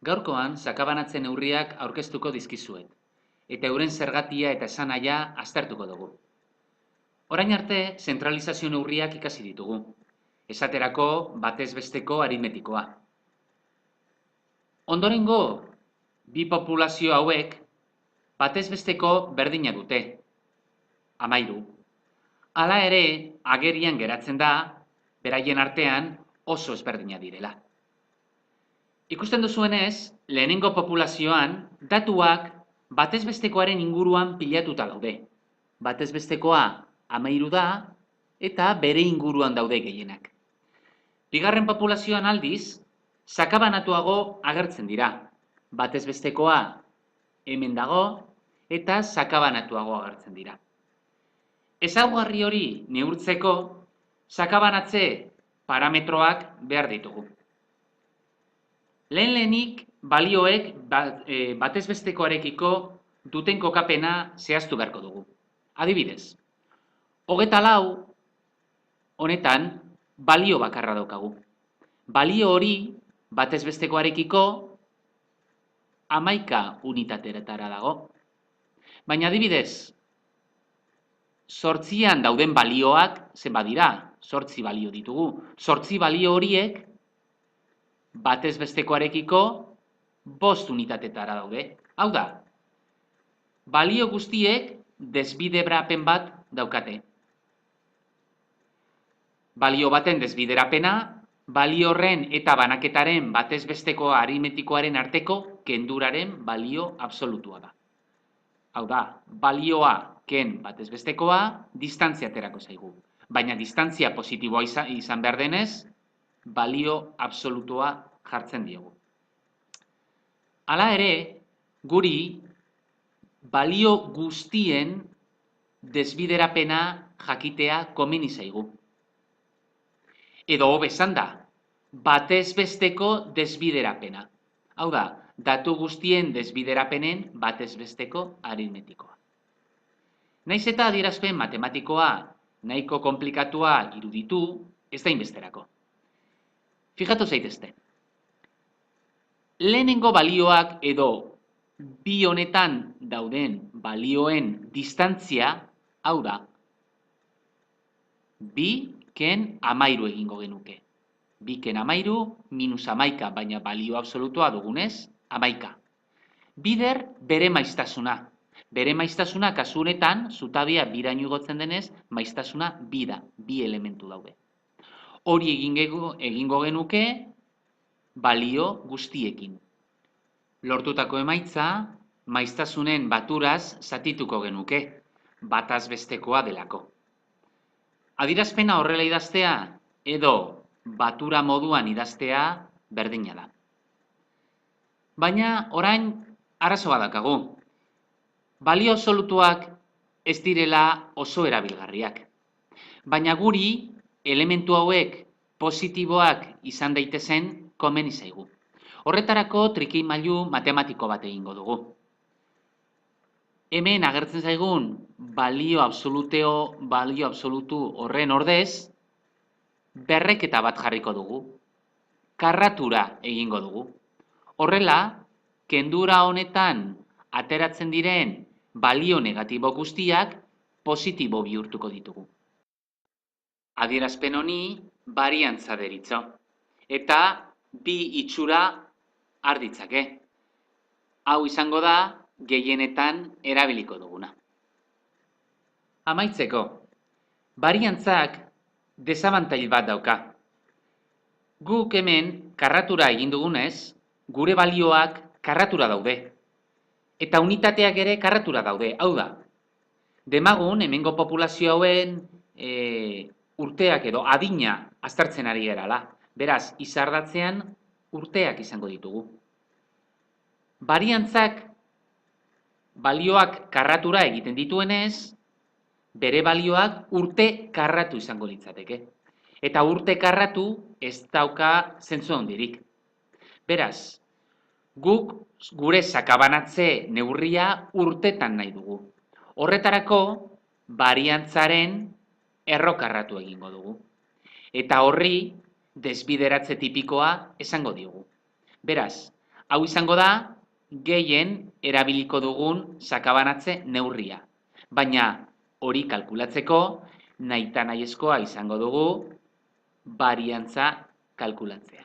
Gaurkoan, sakabanatze neurriak aurkeztuko dizkizuet, eta euren zergatia eta esanahia aztertuko dugu. Orain arte, zentralizazio neurriak ikasi ditugu. Esaterako, batez besteko aritmetikoa. Ondorengo, bi populazio hauek, batez besteko berdina dute. 13. Hala ere, agerian geratzen da, beraien artean oso ezberdina direla. Ikusten duzuenez, lehenengo populazioan, datuak batez bestekoaren inguruan pilatuta daude. Batez bestekoa 13 da, eta bere inguruan daude gehienak. Bigarren populazioan aldiz, sakabanatuago agertzen dira. Batez bestekoa hemen dago, eta sakabanatuago agertzen dira. Ezaugarri hori neurtzeko, sakabanatze parametroak behar ditugu. Lehenik, balioek batez bestekoarekiko duten kokapena zehaztu beharko dugu. Adibidez, 24 honetan balio bakarra daukagu. Balio hori batez bestekoarekiko 11 unitateretara dago. Baina adibidez, 8an dauden balioak zenbat dira? 8 balio ditugu. 8 balio horiek batez bestekoarekiko 5 unitatetara daude. Hau da, balio guztiek desbiderapen bat daukate. Balio baten desbiderapena, balio horren eta banaketaren batez besteko aritmetikoaren arteko kenduraren balio absolutua da. Hau da, balioa ken batez bestekoa, distantzia aterako zaigu. Baina distantzia positiboa izan behar denez, balio absolutua jartzen diogu. Hala ere, guri balio guztien desbiderapena jakitea komeni zaigu. Edo hobe esanda, batez besteko desbiderapena. Hau da, datu guztien desbiderapenen batez besteko aritmetikoa. Naiz eta adierazpen matematikoa nahiko konplikatua iruditu, ez da inbesterako. Fijatu zaitezte. Lehenengo balioak edo bi honetan dauden balioen distantzia, hau da, 2 ken 13 egingo genuke. 2 ken 13 minus 11, baina balio absolutua dugunez, 11. Bider bere maiztasuna. Bere maiztasuna kasu honetan, zutabia biraino igotzen denez, maiztasuna 2 da, 2 elementu daude. Hori egingo genuke balio guztiekin. Lortutako emaitza, maiztasunen baturaz zatituko genuke, bataz bestekoa delako. Adierazpena horrela idaztea edo batura moduan idaztea berdina da. Baina orain arazo bat daukagu. Balio absolutuak ez direla oso erabilgarriak. Baina guri elementu hauek positiboak izan daitezen komeni zaigu. Horretarako trikimailu matematiko bat egingo dugu. Hemen agertzen zaigun balio absolutu horren ordez, berreketa bat jarriko dugu. Karratura egingo dugu. Horrela, kendura honetan ateratzen diren balio negatibo guztiak positibo bihurtuko ditugu. Adierazpen honi bariantza deritzo, eta bi itxura har ditzake. Hau izango da gehienetan erabiliko duguna. Amaitzeko, bariantzak desabantail bat dauka. Guk hemen karratura egin dugunez, gure balioak karratura daude. Eta unitateak ere karratura daude, hau da. Demagun, hemengo populazio hauen urteak edo adina aztertzen ari gerala. Beraz, izardatzean urteak izango ditugu. Bariantzak balioak karratura egiten dituenez, bere balioak urte karratu izango litzateke. Eta urte karratu ez dauka zentzu handirik. Beraz, guk gure sakabanatze neurria urtetan nahi dugu. Horretarako, bariantzaren errokarratu egingo dugu. Eta horri desbideratze tipikoa esango diogu. Beraz, Hau izango da, gehien erabiliko dugun sakabanatze neurria. Baina hori kalkulatzeko, nahita nahiezkoa izango dugu, bariantza kalkulatzea.